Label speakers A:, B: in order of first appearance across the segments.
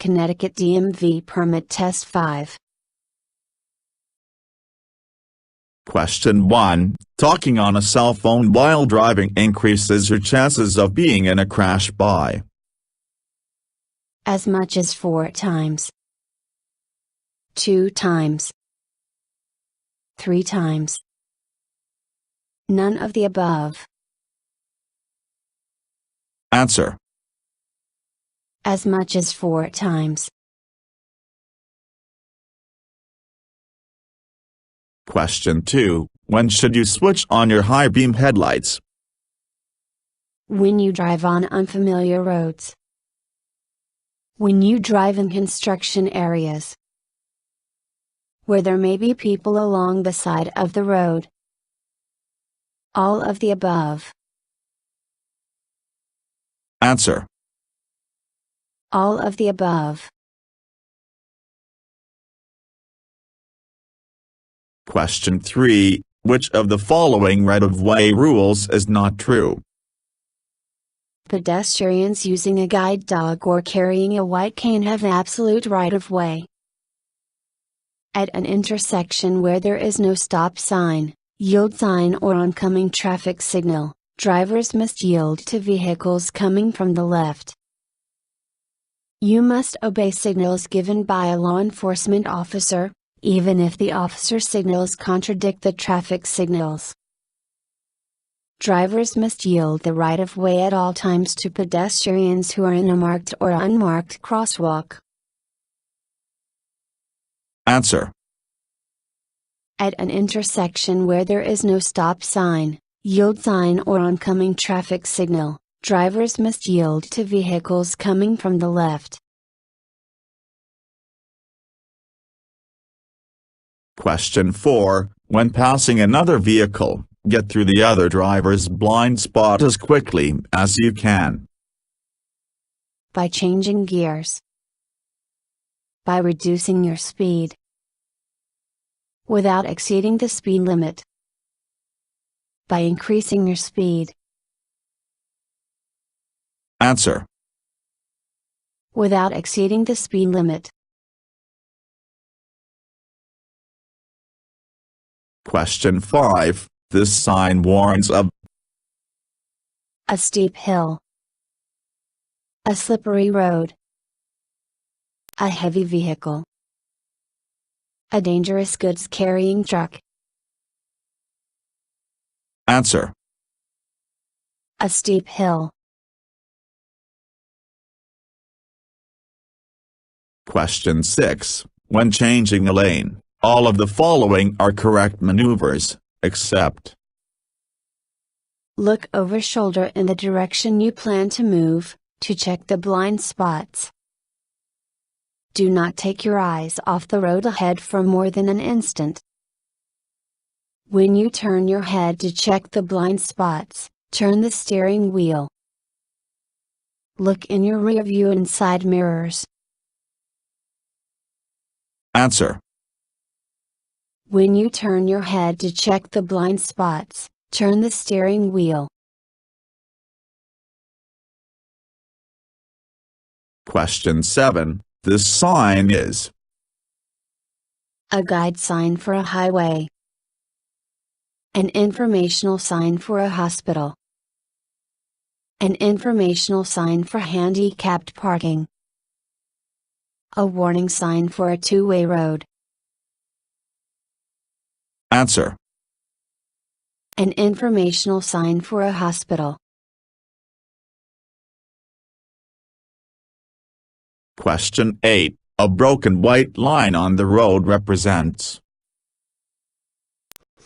A: Connecticut DMV Permit Test 5.
B: Question 1. Talking on a cell phone while driving increases your chances of being in a crash by
A: as much as 4 times, 2 times, 3 times. None of the above.
B: Answer.
A: As much as 4 times.
B: Question 2. When should you switch on your high beam headlights?
A: When you drive on unfamiliar roads. When you drive in construction areas. Where there may be people along the side of the road. All of the above.
B: Answer.
A: All of the above.
B: Question 3. Which of the following right-of-way rules is not true?
A: Pedestrians using a guide dog or carrying a white cane have absolute right-of-way. At an intersection where there is no stop sign, yield sign or oncoming traffic signal, drivers must yield to vehicles coming from the left. You must obey signals given by a law enforcement officer, even if the officer's signals contradict the traffic signals. Drivers must yield the right-of-way at all times to pedestrians who are in a marked or unmarked crosswalk.
B: Answer.
A: At an intersection where there is no stop sign, yield sign or oncoming traffic signal, drivers must yield to vehicles coming from the left.
B: Question 4. When passing another vehicle, get through the other driver's blind spot as quickly as you can.
A: By changing gears. By reducing your speed. Without exceeding the speed limit. By increasing your speed.
B: Answer.
A: Without exceeding the speed limit.
B: Question 5. This sign warns of
A: a steep hill. A slippery road. A heavy vehicle. A dangerous goods carrying truck.
B: Answer.
A: A steep hill.
B: Question 6. When changing a lane, all of the following are correct maneuvers, except
A: look over shoulder in the direction you plan to move, to check the blind spots. Do not take your eyes off the road ahead for more than an instant. When you turn your head to check the blind spots, turn the steering wheel. Look in your rear view and side mirrors.
B: Answer.
A: When you turn your head to check the blind spots, turn the steering wheel.
B: Question 7. This sign is
A: a guide sign for a highway. An informational sign for a hospital. An informational sign for handicapped parking. A warning sign for a two-way road.
B: Answer.
A: An informational sign for a hospital.
B: Question 8. A broken white line on the road represents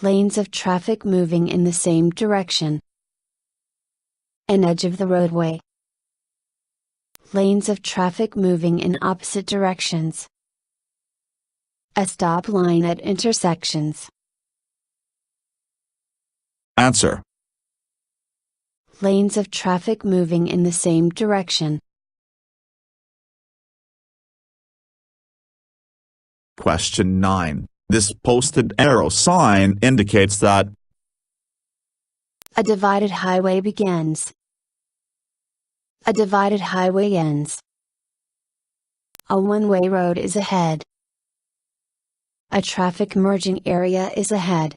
A: lanes of traffic moving in the same direction. An edge of the roadway. Lanes of traffic moving in opposite directions. A stop line at intersections.
B: Answer.
A: Lanes of traffic moving in the same direction.
B: Question 9. This posted arrow sign indicates that
A: a divided highway begins. A divided highway ends. A one-way road is ahead. A traffic merging area is ahead.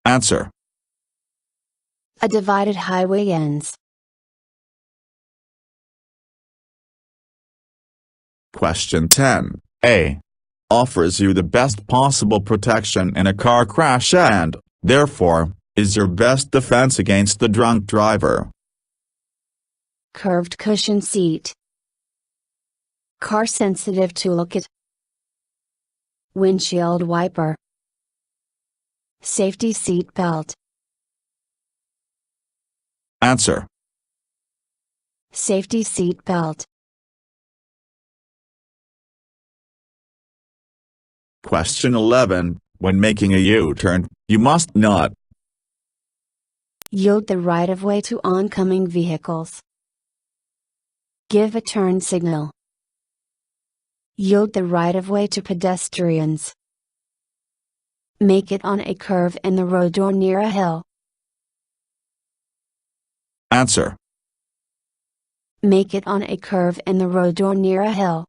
B: Answer.
A: A divided highway ends.
B: Question 10. A. Offers you the best possible protection in a car crash and, therefore, is your best defense against the drunk driver.
A: Curved cushion seat. Car sensitive toolkit. Windshield wiper. Safety seat belt.
B: Answer.
A: Safety seat belt.
B: Question 11. When making a U-turn, you must not
A: Yield the right-of-way to oncoming vehicles. Give a turn signal. Yield the right-of-way to pedestrians. Make it on a curve in the road or near a hill.
B: Answer.
A: Make it on a curve in the road or near a hill.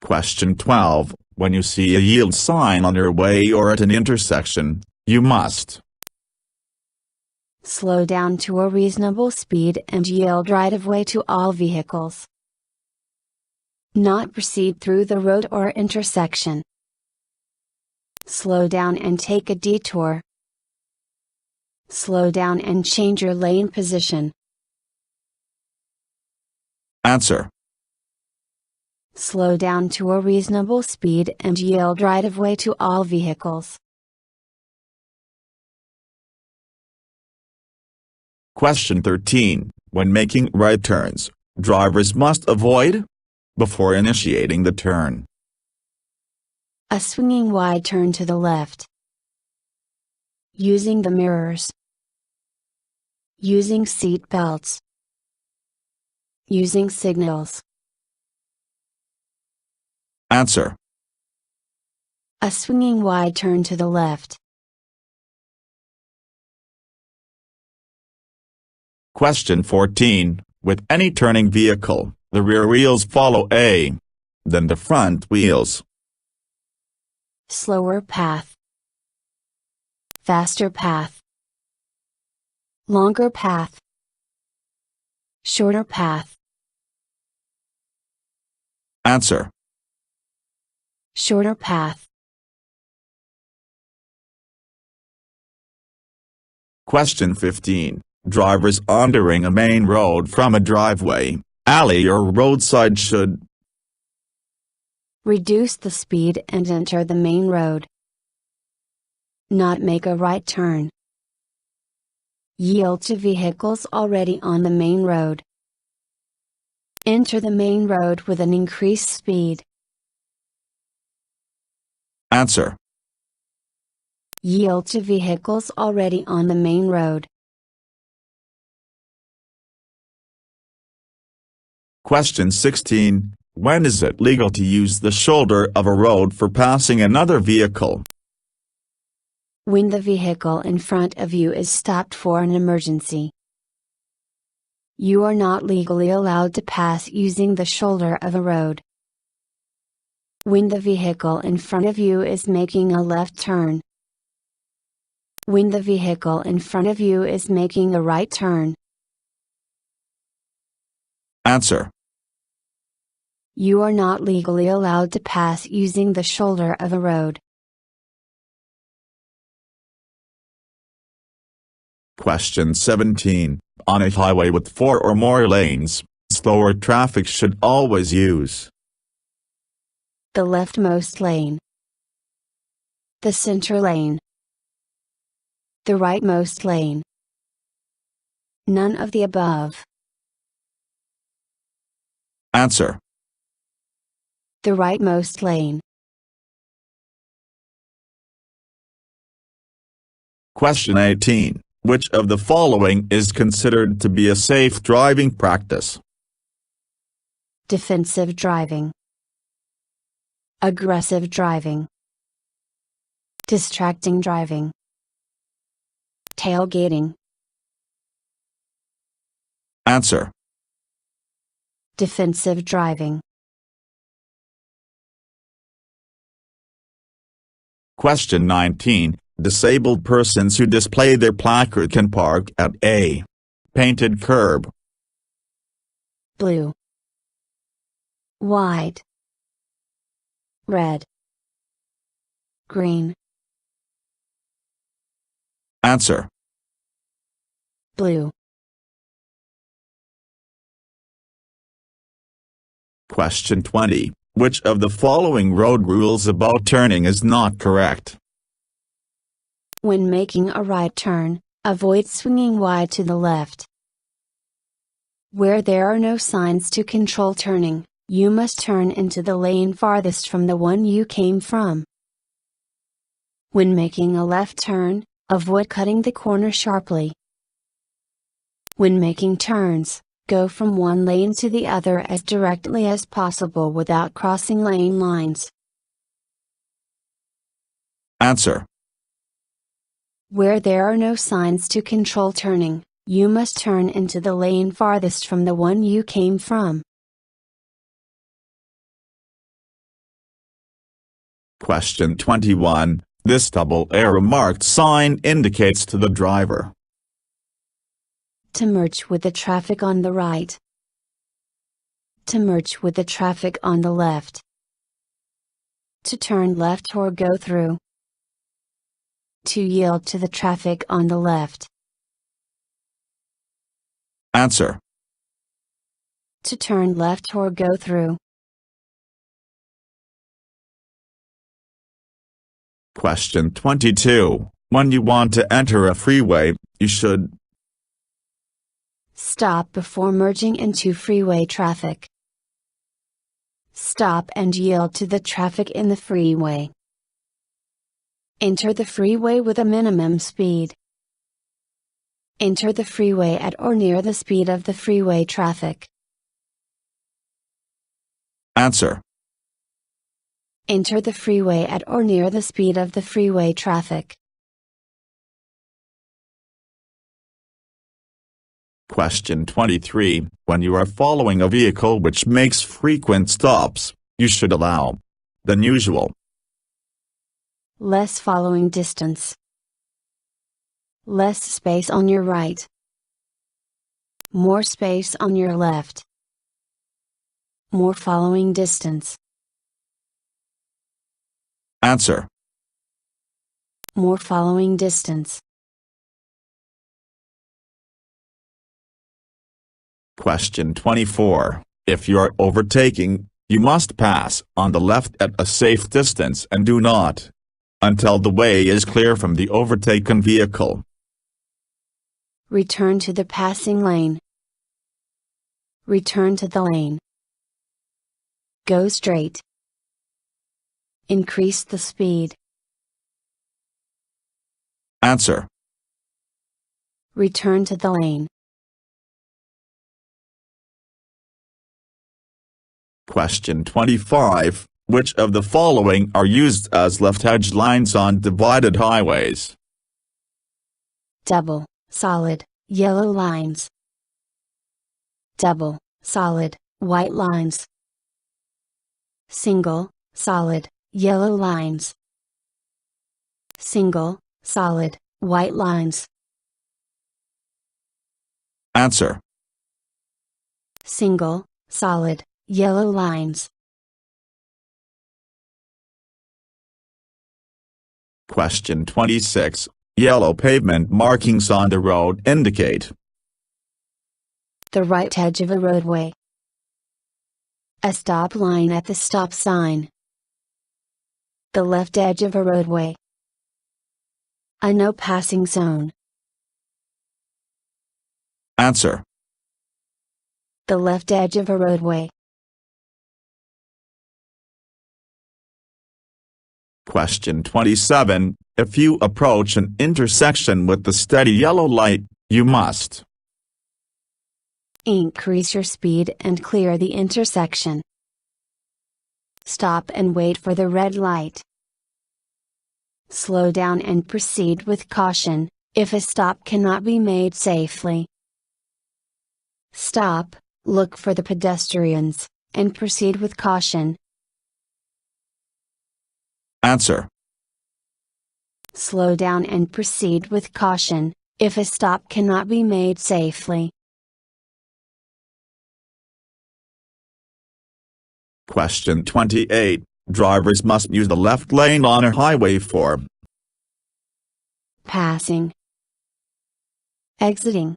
B: Question 12. When you see a yield sign on your way or at an intersection, you must
A: Slow down to a reasonable speed and yield right-of-way to all vehicles. Not proceed through the road or intersection. Slow down and take a detour. Slow down and change your lane position.
B: Answer.
A: Slow down to a reasonable speed and yield right-of-way to all vehicles.
B: Question 13. When making right turns, drivers must avoid before initiating the turn.
A: A swinging wide turn to the left. Using the mirrors. Using seat belts. Using signals.
B: Answer.
A: A swinging wide turn to the left.
B: Question 14. With any turning vehicle, the rear wheels follow then the front wheels.
A: Slower path. Faster path. Longer path. Shorter path.
B: Answer.
A: Shorter path.
B: Question 15. Drivers entering a main road from a driveway, alley or roadside should
A: Reduce the speed and enter the main road. Not make a right turn. Yield to vehicles already on the main road. Enter the main road with an increased speed.
B: Answer.
A: Yield to vehicles already on the main road.
B: Question 16. When is it legal to use the shoulder of a road for passing another vehicle?
A: When the vehicle in front of you is stopped for an emergency. You are not legally allowed to pass using the shoulder of a road. When the vehicle in front of you is making a left turn. When the vehicle in front of you is making a right turn.
B: Answer.
A: You are not legally allowed to pass using the shoulder of a road.
B: Question 17. On a highway with 4 or more lanes, slower traffic should always use
A: The leftmost lane. The center lane. The rightmost lane. None of the above.
B: Answer.
A: The rightmost lane.
B: Question 18. Which of the following is considered to be a safe driving practice?
A: Defensive driving. Aggressive driving. Distracting driving. Tailgating.
B: Answer.
A: Defensive driving.
B: Question 19. Disabled persons who display their placard can park at A. Painted curb.
A: Blue, white, red, green.
B: Answer.
A: Blue.
B: Question 20. Which of the following road rules about turning is not correct?
A: When making a right turn, avoid swinging wide to the left. Where there are no signs to control turning, you must turn into the lane farthest from the one you came from. When making a left turn, avoid cutting the corner sharply. When making turns, go from one lane to the other as directly as possible without crossing lane lines.
B: Answer.
A: Where there are no signs to control turning, you must turn into the lane farthest from the one you came from.
B: Question 21. This double arrow marked sign indicates to the driver.
A: To merge with the traffic on the right. To merge with the traffic on the left. To turn left or go through. To yield to the traffic on the left.
B: Answer.
A: To turn left or go through.
B: Question 22. When you want to enter a freeway, you should
A: stop before merging into freeway traffic. Stop and yield to the traffic in the freeway. Enter the freeway with a minimum speed. Enter the freeway at or near the speed of the freeway traffic.
B: Answer.
A: Enter the freeway at or near the speed of the freeway traffic.
B: Question 23. When you are following a vehicle which makes frequent stops, you should allow than usual.
A: Less following distance. Less space on your right. More space on your left. More following distance.
B: Answer.
A: More following distance.
B: Question 24. If you are overtaking, you must pass on the left at a safe distance and do not until the way is clear from the overtaken vehicle.
A: Return to the passing lane. Return to the lane. Go straight. Increase the speed.
B: Answer.
A: Return to the lane.
B: Question 25. Which of the following are used as left edge lines on divided highways?
A: Double, solid, yellow lines. Double, solid, white lines. Single, solid, yellow lines. Single, solid, white lines.
B: Answer.
A: Single, solid, yellow lines.
B: Question 26. Yellow pavement markings on the road indicate
A: the right edge of a roadway. A stop line at the stop sign. The left edge of a roadway. A no passing zone.
B: Answer.
A: The left edge of a roadway.
B: Question 27. If you approach an intersection with the steady yellow light, you must
A: increase your speed and clear the intersection. Stop and wait for the red light. Slow down and proceed with caution, if a stop cannot be made safely. Stop, look for the pedestrians, and proceed with caution.
B: Answer.
A: Slow down and proceed with caution, if a stop cannot be made safely.
B: Question 28. Drivers must use the left lane on a highway for
A: Passing, exiting,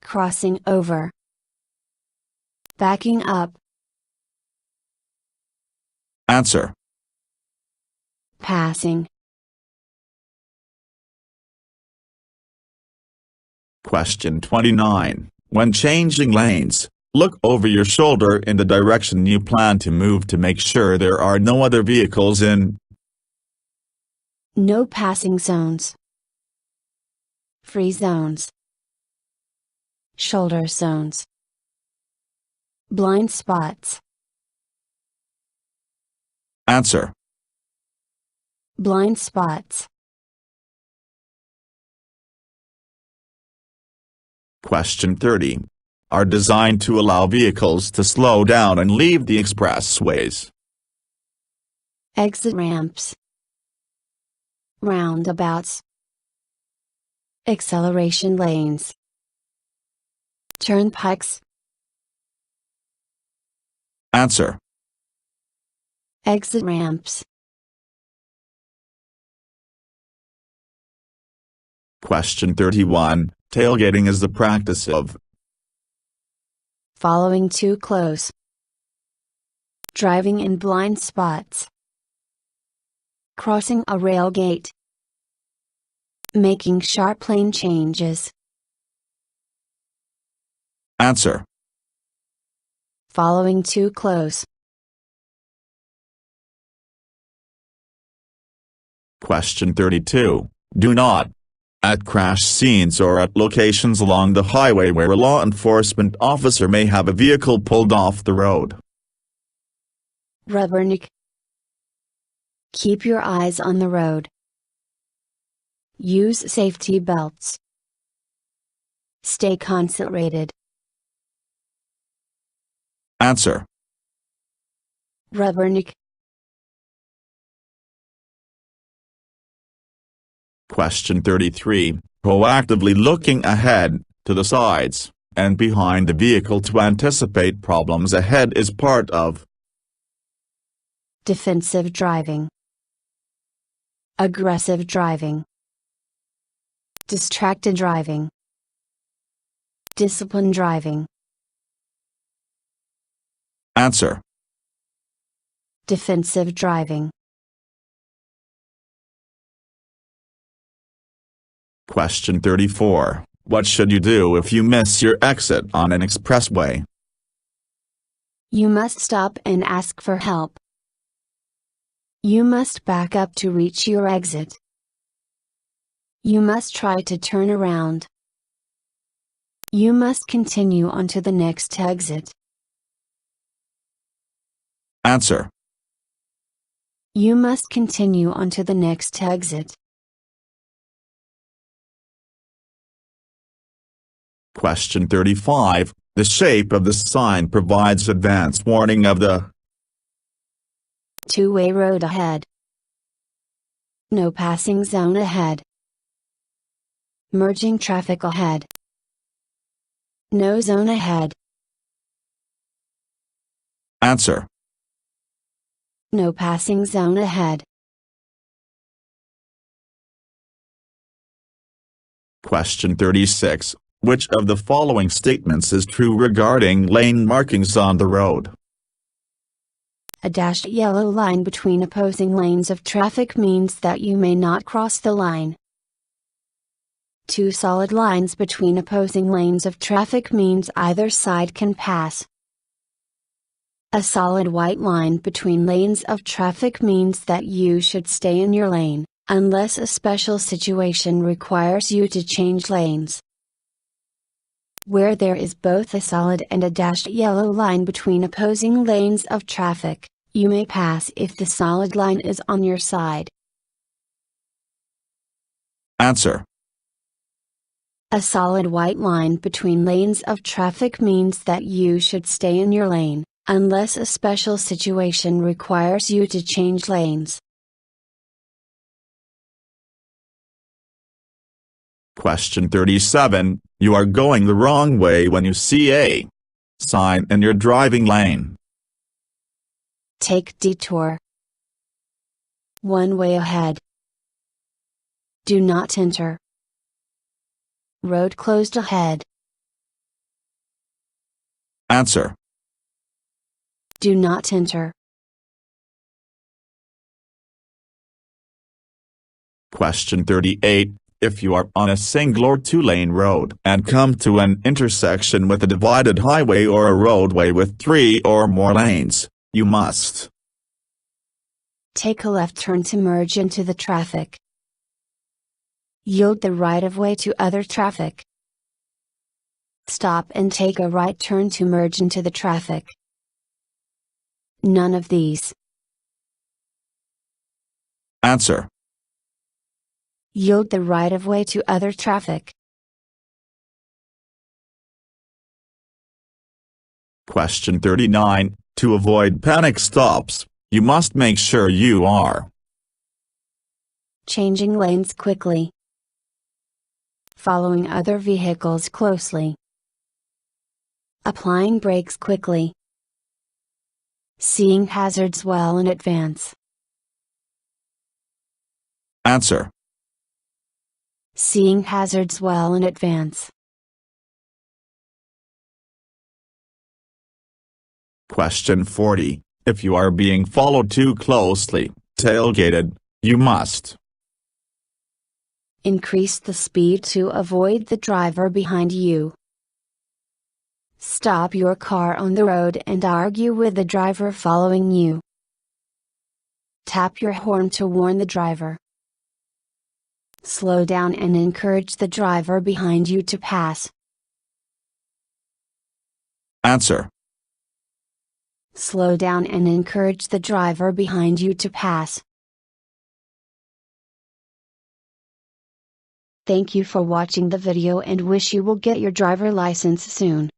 A: crossing over, backing up.
B: Answer.
A: Passing.
B: Question 29. When changing lanes, look over your shoulder in the direction you plan to move to make sure there are no other vehicles in
A: No passing zones. Free zones. Shoulder zones. Blind spots.
B: Answer.
A: Blind spots.
B: Question 30. Are designed to allow vehicles to slow down and leave the expressways.
A: Exit ramps. Roundabouts. Acceleration lanes. Turnpikes.
B: Answer.
A: Exit ramps.
B: Question 31. Tailgating is the practice of
A: Following too close. Driving in blind spots. Crossing a rail gate. Making sharp lane changes.
B: Answer.
A: Following too close.
B: Question 32. Do not, at crash scenes or at locations along the highway where a law enforcement officer may have a vehicle pulled off the road.
A: Rubberneck. Keep your eyes on the road. Use safety belts. Stay concentrated.
B: Answer.
A: Rubberneck.
B: Question 33. Proactively looking ahead, to the sides, and behind the vehicle to anticipate problems ahead is part of
A: Defensive driving. Aggressive driving. Distracted driving. Disciplined driving.
B: Answer.
A: Defensive driving.
B: Question 34. What should you do if you miss your exit on an expressway?
A: You must stop and ask for help. You must back up to reach your exit. You must try to turn around. You must continue on to the next exit.
B: Answer.
A: You must continue on to the next exit.
B: Question 35. The shape of the sign provides advance warning of the
A: Two-way road ahead. No passing zone ahead. Merging traffic ahead. No zone ahead.
B: Answer.
A: No passing zone ahead.
B: Question 36. Which of the following statements is true regarding lane markings on the road?
A: A dashed yellow line between opposing lanes of traffic means that you may not cross the line. Two solid lines between opposing lanes of traffic means either side can pass. A solid white line between lanes of traffic means that you should stay in your lane, unless a special situation requires you to change lanes. Where there is both a solid and a dashed yellow line between opposing lanes of traffic, you may pass if the solid line is on your side.
B: Answer.
A: A solid white line between lanes of traffic means that you should stay in your lane, unless a special situation requires you to change lanes.
B: Question 37. You are going the wrong way when you see a sign in your driving lane.
A: Take detour. One way ahead. Do not enter. Road closed ahead.
B: Answer.
A: Do not enter.
B: Question 38. If you are on a single or two-lane road and come to an intersection with a divided highway or a roadway with 3 or more lanes, you must
A: take a left turn to merge into the traffic. Yield the right-of-way to other traffic. Stop and take a right turn to merge into the traffic. None of these.
B: Answer.
A: Yield the right-of-way to other traffic.
B: Question 39. To avoid panic stops, you must make sure you are
A: changing lanes quickly, following other vehicles closely, applying brakes quickly, seeing hazards well in advance.
B: Answer.
A: Seeing hazards well in advance.
B: Question 40. If you are being followed too closely, tailgated, you must
A: increase the speed to avoid the driver behind you. Stop your car on the road and argue with the driver following you. Tap your horn to warn the driver. Slow down and encourage the driver behind you to pass.
B: Answer.
A: Slow down and encourage the driver behind you to pass. Thank you for watching the video and wish you will get your driver license soon.